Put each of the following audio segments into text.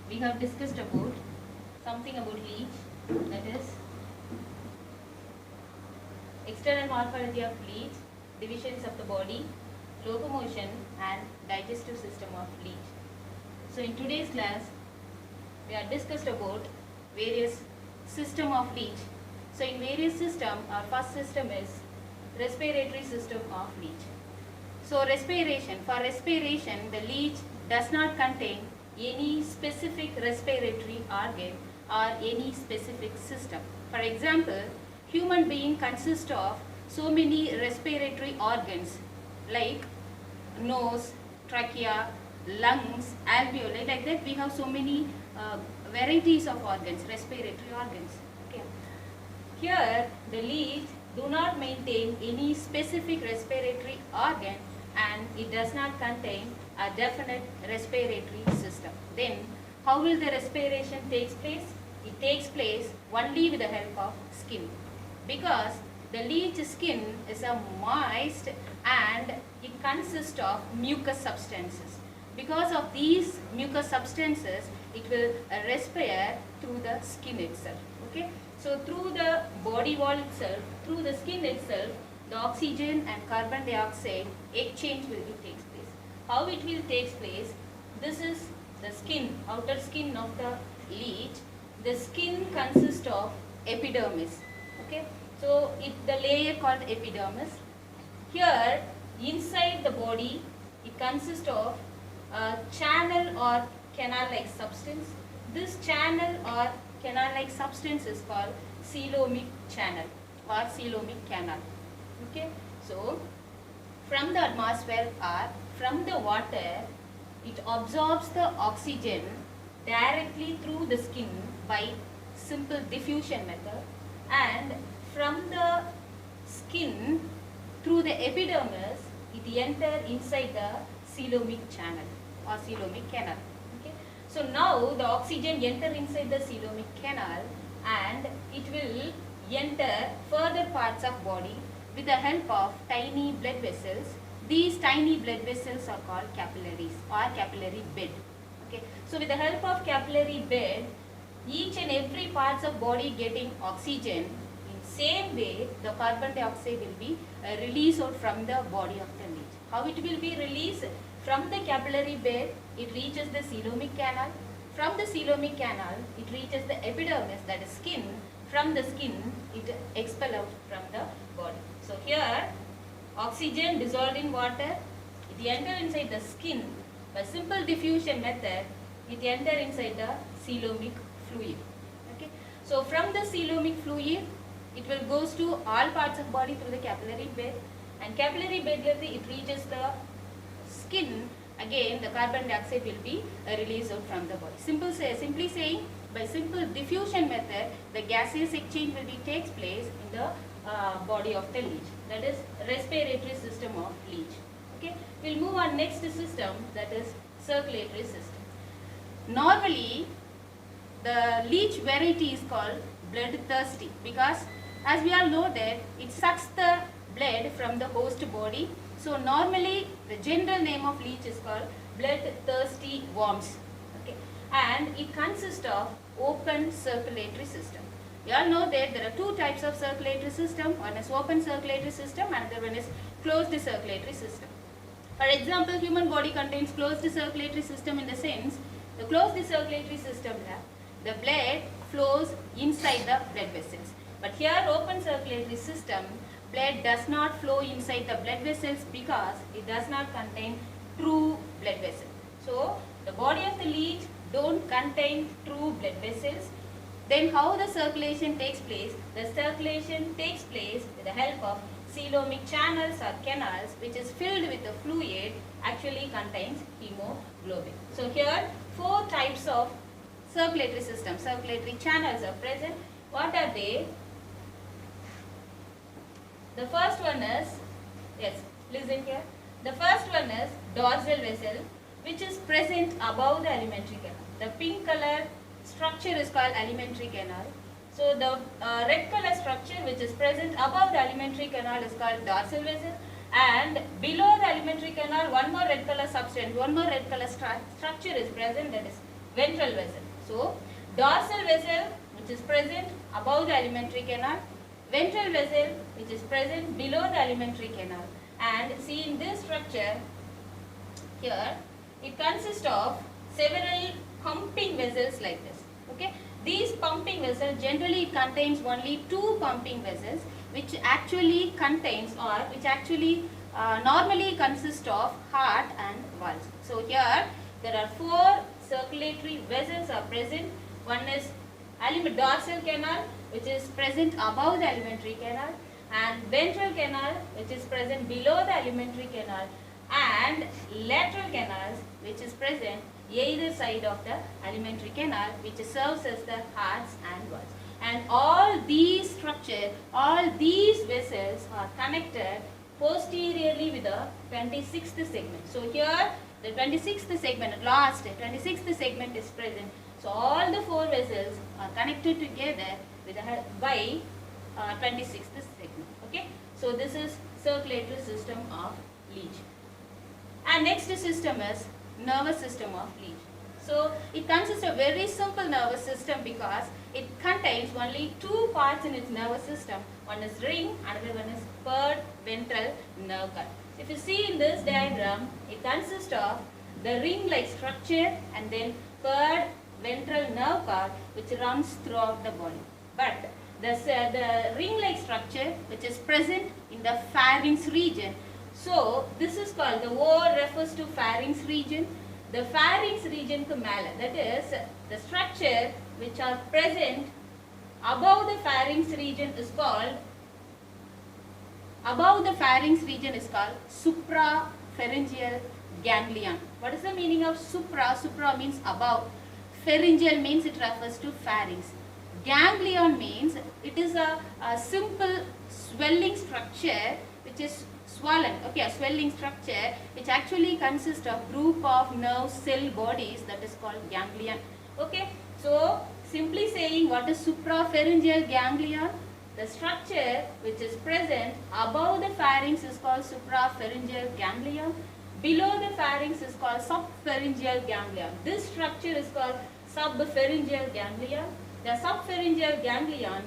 we have discussed about something about leech, that is external morphology of leech, divisions of the body, locomotion and digestive system of leech. So in today's class, we have discussed about various system of leech. So in various system, our first system is respiratory system of leech. So for respiration, the leech does not contain any specific respiratory organ or any specific system. For example, human being consists of so many respiratory organs like nose, trachea, lungs, alveoli, like that we have so many varieties of organs, respiratory organs. Okay. Here the leech do not maintain any specific respiratory organ and it does not contain a definite respiratory system. Then how will the respiration takes place? It takes place only with the help of skin, because the leech skin is a moist and it consists of mucous substances. Because of these mucous substances, it will respire through the skin itself. Okay. So through the body wall itself, through the skin itself, the oxygen and carbon dioxide exchange will takes place. How it will takes place? This is the skin, outer skin of the leech. The skin consists of epidermis. Okay. So the layer called epidermis. Here inside the body, it consists of a channel or canal-like substance. This channel or canal-like substance is called coelomic channel or coelomic canal. Okay. So from the atmosphere or from the water, it absorbs the oxygen directly through the skin by simple diffusion method, and from the skin through the epidermis, it enter inside the coelomic channel or coelomic canal. Okay. So now the oxygen enter inside the coelomic canal and it will enter further parts of body with the help of tiny blood vessels. These tiny blood vessels are called capillaries or capillary bed. Okay. So with the help of capillary bed, each and every parts of body getting oxygen. In same way, the carbon dioxide will be released out from the body of the leech. How it will be released? From the capillary bed, it reaches the coelomic canal. From the coelomic canal, it reaches the epidermis, that is skin. From the skin, it expel out from the body. So here, oxygen dissolved in water, it enter inside the skin. By simple diffusion method, it enter inside the coelomic fluid. Okay. So from the coelomic fluid, it will goes to all parts of body through the capillary bed, and capillary bed it reaches the skin. Again the carbon dioxide will be released out from the body. Simply saying, by simple diffusion method, the gaseous exchange will be takes place in the body of the leech. That is respiratory system of leech. Okay. We'll move on next system, that is circulatory system. Normally the leech variety is called bloodthirsty, because as we all know that it sucks the blood from the host body. So normally the general name of leech is called bloodthirsty worms. Okay. And it consists of open circulatory system. We all know that there are two types of circulatory system. One is open circulatory system, another one is closed circulatory system. For example, human body contains closed circulatory system in the sense, the closed circulatory system, the blood flows inside the blood vessels. But here open circulatory system, blood does not flow inside the blood vessels because it does not contain true blood vessels. So the body of the leech don't contain true blood vessels. Then how the circulation takes place? The circulation takes place with the help of coelomic channels or canals, which is filled with the fluid, actually contains hemoglobin. So here 4 types of circulatory system, circulatory channels are present. What are they? The first one is, yes, listen here. The first one is dorsal vessel, which is present above the alimentary canal. The pink color structure is called alimentary canal. So the red color structure which is present above the alimentary canal is called dorsal vessel, and below the alimentary canal one more red color substance, one more red color structure is present, that is ventral vessel. So dorsal vessel which is present above the alimentary canal, ventral vessel which is present below the alimentary canal. And see, in this structure here, it consists of several pumping vessels like this. Okay, these pumping vessels, generally it contains only 2 pumping vessels, which actually contains, or which actually normally consist of heart and valves. So here there are 4 circulatory vessels are present. One is dorsal canal which is present above the alimentary canal, and ventral canal which is present below the alimentary canal, and lateral canals which is present either side of the alimentary canal, which serves as the hearts and valves. And all these structures, all these vessels are connected posteriorly with the 26th segment. So here the 26th segment, last 26th segment is present. So all the 4 vessels are connected together with by 26th segment. Okay. So this is circulatory system of leech. And next system is nervous system of leech. So it consists of very simple nervous system because it contains only 2 parts in its nervous system. One is ring, another one is paired ventral nerve cord. If you see in this diagram, it consists of the ring-like structure and then paired ventral nerve cord which runs throughout the body. But the ring-like structure which is present in the pharynx region. So this is called, the O refers to pharynx region. The pharynx region to mala, that is the structure which are present above the pharynx region is called, suprapharyngeal ganglion. What is the meaning of supra? Supra means above. Pharyngeal means it refers to pharynx. Ganglion means it is a simple swelling structure which is swollen. Okay, a swelling structure which actually consists of group of nerve cell bodies, that is called ganglion. Okay, so simply saying, what is suprapharyngeal ganglion? The structure which is present above the pharynx is called suprapharyngeal ganglion. Below the pharynx is called subpharyngeal ganglion. This structure is called subpharyngeal ganglion. The subpharyngeal ganglion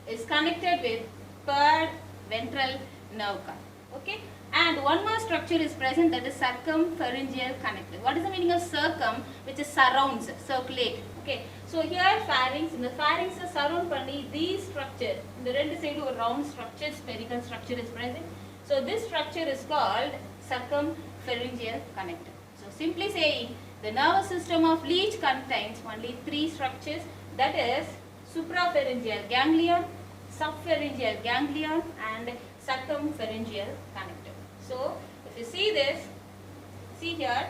is connected with paired ventral nerve cord. Okay, and one more structure is present, that is circumpharyngeal connector. What is the meaning of circum? Which is surrounds, circulate. Okay, so here pharynx, in the pharynx is surround panni these structure. In the right side a round structure, spherical structure is present. So this structure is called circumpharyngeal connector. So simply saying, the nervous system of leech contains only 3 structures, that is suprapharyngeal ganglion, subpharyngeal ganglion, and circumpharyngeal connector. So if you see this, see here,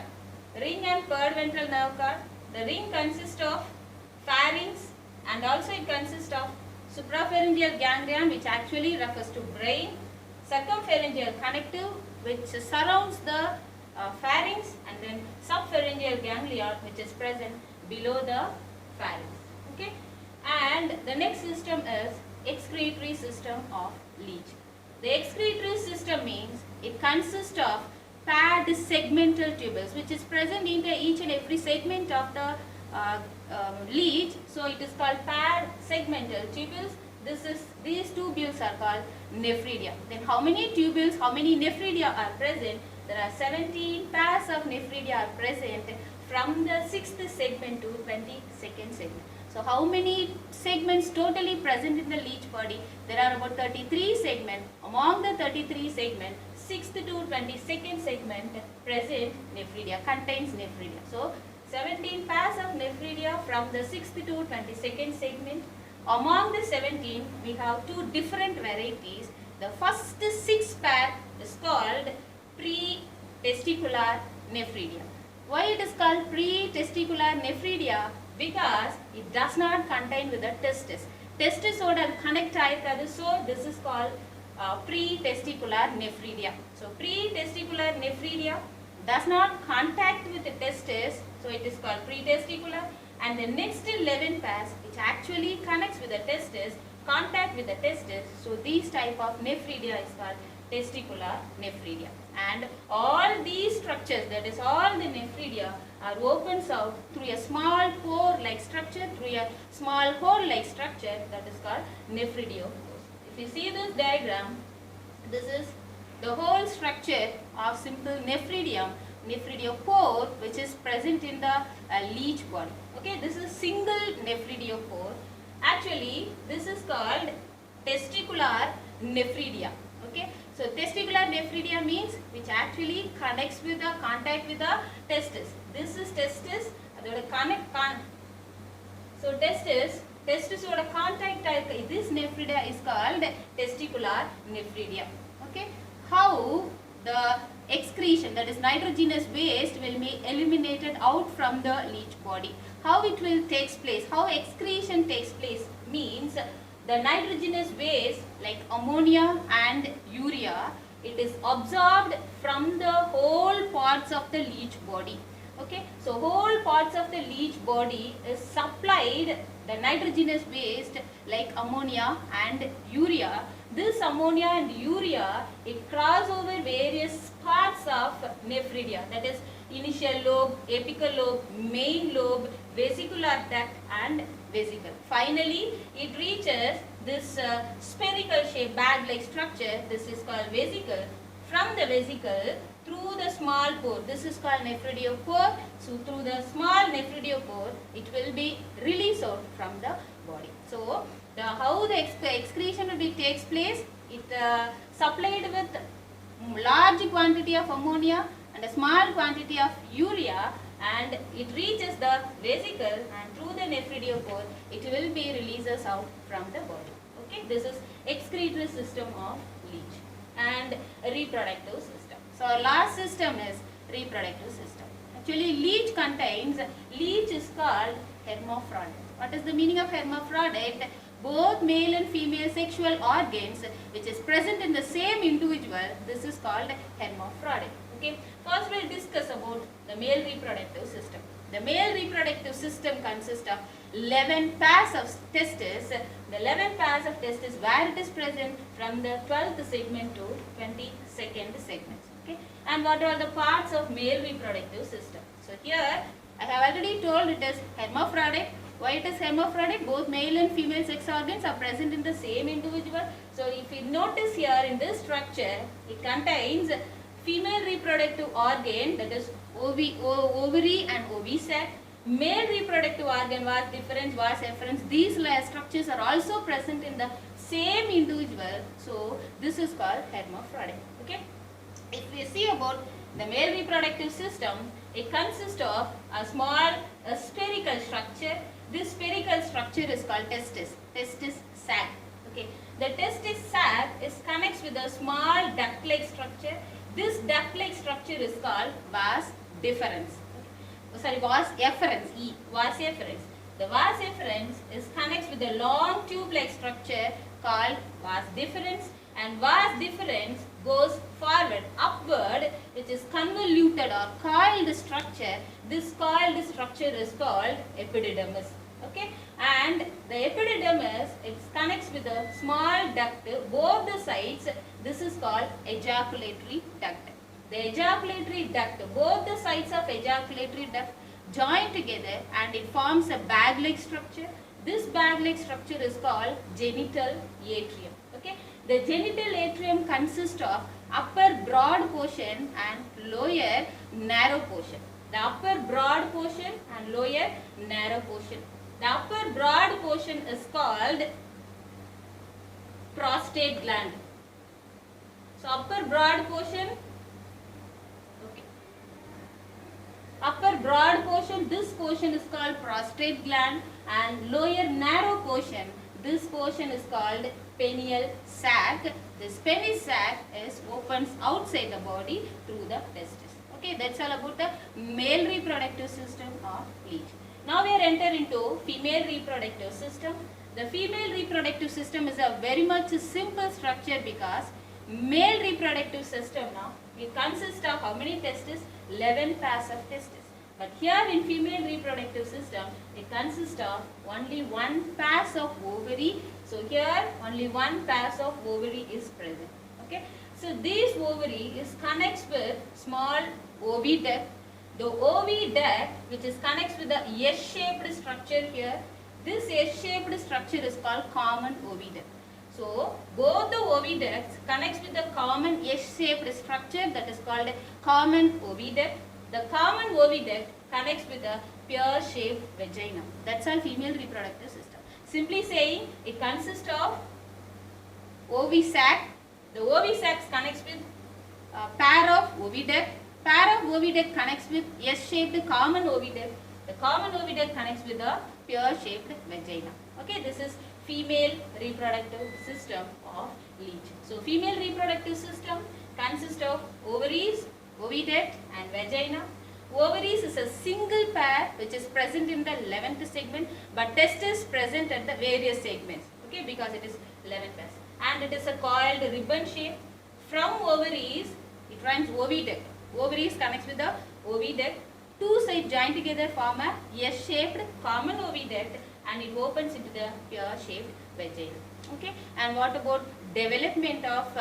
ring and paired ventral nerve cord. The ring consists of pharynx and also it consists of suprapharyngeal ganglion, which actually refers to brain, circumpharyngeal connective which surrounds the pharynx, and then subpharyngeal ganglion which is present below the pharynx. Okay, and the next system is excretory system of leech. The excretory system means it consists of paired segmental tubules which is present in each and every segment of the leech. So it is called paired segmental tubules. These tubules are called nephridia. Then how many tubules, how many nephridia are present? There are 17 pairs of nephridia are present from the 6th segment to 22nd segment. So how many segments totally present in the leech body? There are about 33 segments. Among the 33 segments, 6th to 22nd segment present nephridia, contains nephridia. So 17 pairs of nephridia from the 6th to 22nd segment. Among the 17, we have 2 different varieties. The first 6 pair is called pre-testicular nephridia. Why it is called pre-testicular nephridia? Because it does not contain with the testis. Testis would connect aayirukadu, so this is called pre-testicular nephridia. So pre-testicular nephridia does not contact with the testis, so it is called pre-testicular. And the next 11 pairs which actually connects with the testis, contact with the testis, so these type of nephridia is called testicular nephridia. And all these structures, that is all the nephridia, or opens out through a small pore-like structure, through a small hole-like structure, that is called nephridiospores. If you see this diagram, this is the whole structure of simple nephridiospore, which is present in the leech body. Okay, this is single nephridiospore. Actually, this is called testicular nephridia. Okay, so testicular nephridia means which actually connects with the contact with the testis. This is testis. So testis oda contact this nephridia is called testicular nephridia. Okay, how the excretion, that is nitrogenous waste, will be eliminated out from the leech body. How it will takes place, how excretion takes place means the nitrogenous waste like ammonia and urea, it is absorbed from the whole parts of the leech body. Okay, so whole parts of the leech body is supplied the nitrogenous waste like ammonia and urea. This ammonia and urea, it cross over various parts of nephridia, that is initial lobe, apical lobe, main lobe, vesicular duct and vesicle. Finally, it reaches this spherical shape bag-like structure. This is called vesicle. From the vesicle, through the small pore, this is called nephridiospore. So through the small nephridiospore, it will be released out from the body. So how the excretion takes place, it supplied with large quantity of ammonia and a small quantity of urea, and it reaches the vesicle, and through the nephridiospore it will be releases out from the body. Okay, this is excretory system of leech and reproductive system. So our last system is reproductive system. Actually, leech is called hermaphrodite. What is the meaning of hermaphrodite? Both male and female sexual organs which is present in the same individual, this is called hermaphrodite. Okay, first we will discuss about the male reproductive system. The male reproductive system consists of 11 pairs of testes. The 11 pairs of testes where it is present from the 12th segment to 22nd segment. Okay, and what are the parts of male reproductive system? So here I have already told it is hermaphrodite. Why it is hermaphrodite? Both male and female sex organs are present in the same individual. So if you notice here in this structure, it contains female reproductive organ, that is ovary and ovisac. Male reproductive organ, vas deferens, vas efferens, these structures are also present in the same individual. So this is called hermaphrodite. Okay. If we see about the male reproductive system, it consists of a small spherical structure. This spherical structure is called testis sac. Okay, the testis sac is connects with a small duct-like structure. This duct-like structure is called vas deferens. Vas efferens. Vas efferens. The vas efferens is connects with a long tube-like structure called vas deferens, and vas deferens goes forward, upward, which is convoluted or coiled structure. This coiled structure is called epididymis. Okay, and the epididymis, it connects with a small duct, both the sides. This is called ejaculatory duct. The ejaculatory duct, both the sides of ejaculatory duct join together and it forms a bag-like structure. This bag-like structure is called genital atrium. Okay, the genital atrium consists of upper broad portion and lower narrow portion. The upper broad portion and lower narrow portion. The upper broad portion is called prostate gland. So upper broad portion, okay. Upper broad portion, this portion is called prostate gland, and lower narrow portion, this portion is called perineal sac. This perineal sac opens outside the body through the testis. Okay, that's all about the male reproductive system of leech. Now we are entering into female reproductive system. The female reproductive system is a very much simple structure because male reproductive system now, it consists of how many testes? 11 pairs of testes. But here in female reproductive system, it consists of only 1 pair of ovary. So here only 1 pair of ovary is present. Okay. So this ovary is connects with small oviduct. the oviduct which is connects with the S-shaped structure here. This S-shaped structure is called common oviduct. So both the oviducts connects with the common S-shaped structure, that is called common oviduct. The common oviduct connects with the pear-shaped vagina. That's our female reproductive system. Simply saying, it consists of ovisac. The ovisac connects with a pair of oviduct. Pair of oviduct connects with S-shaped common oviduct. The common oviduct connects with the pear-shaped vagina. Okay, this is female reproductive system of leech. So female reproductive system consists of ovaries, oviduct and vagina. Ovaries is a single pair which is present in the 11th segment, but testis present at the various segments. Okay, because it is 11 pairs. And it is a coiled ribbon shape. From ovaries, it runs oviduct. Ovaries connects with the oviduct. Two sides join together form a S-shaped common oviduct, and it opens into the pear-shaped vagina. Okay, and what about development of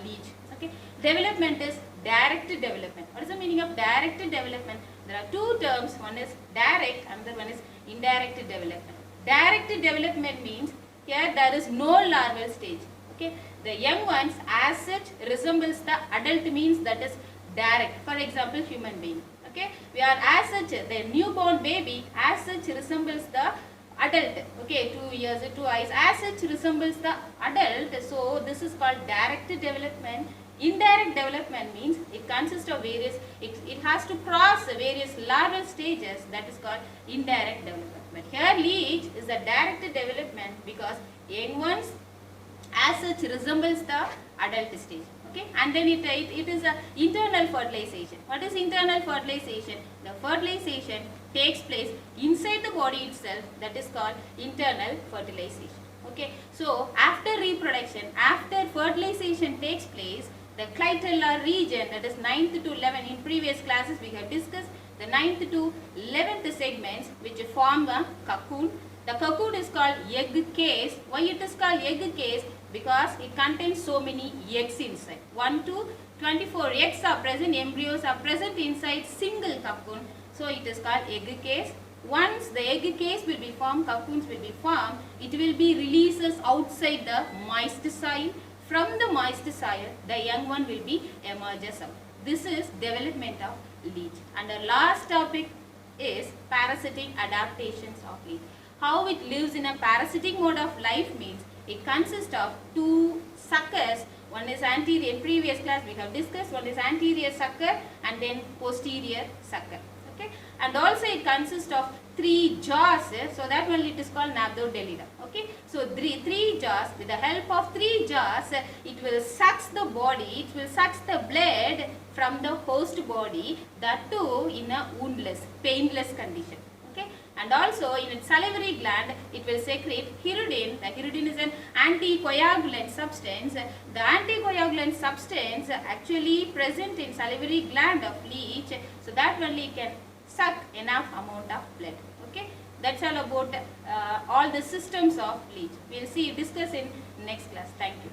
leech? Okay, development is direct development. What is the meaning of direct development? There are two terms. One is direct, another one is indirect development. Direct development means here there is no larval stage. Okay, the young ones as such resembles the adult, means that is direct. For example, human being. Okay, we are as such, the newborn baby as such resembles the adult. Okay, 2 ears, 2 eyes, as such resembles the adult. So this is called direct development. Indirect development means it consists of various, it has to cross various larval stages, that is called indirect development. But here leech is a direct development because young ones as such resembles the adult stage. Okay, and then it is a internal fertilization. What is internal fertilization? The fertilization takes place inside the body itself, that is called internal fertilization. Okay, so after reproduction, after fertilization takes place, the clitoral region, that is 9th to 11th, in previous classes we have discussed the 9th to 11th segments which form a cocoon. The cocoon is called egg case. Why it is called egg case? Because it contains so many eggs inside. 1 to 24 eggs are present, embryos are present inside single cocoon. So it is called egg case. Once the egg case will be formed, cocoons will be formed, it will be releases outside the moist soil. From the moist soil, the young one will be emerges out. This is development of leech. And the last topic is parasitic adaptations of leech. How it lives in a parasitic mode of life means it consists of two suckers. One is anterior, in previous class we have discussed, one is anterior sucker and then posterior sucker. Okay, and also it consists of 3 jaws, so that only it is called Nabdodelida. Okay, so three jaws. With the help of 3 jaws, it will sucks the body, it will sucks the blood from the host body, that too in a woundless, painless condition. Okay, and also in its salivary gland, it will secrete hirudin. The hirudin is an anticoagulant substance. The anticoagulant substance actually present in salivary gland of leech, so that only can suck enough amount of blood. Okay, that's all about all the systems of leech. We'll discuss in next class. Thank you.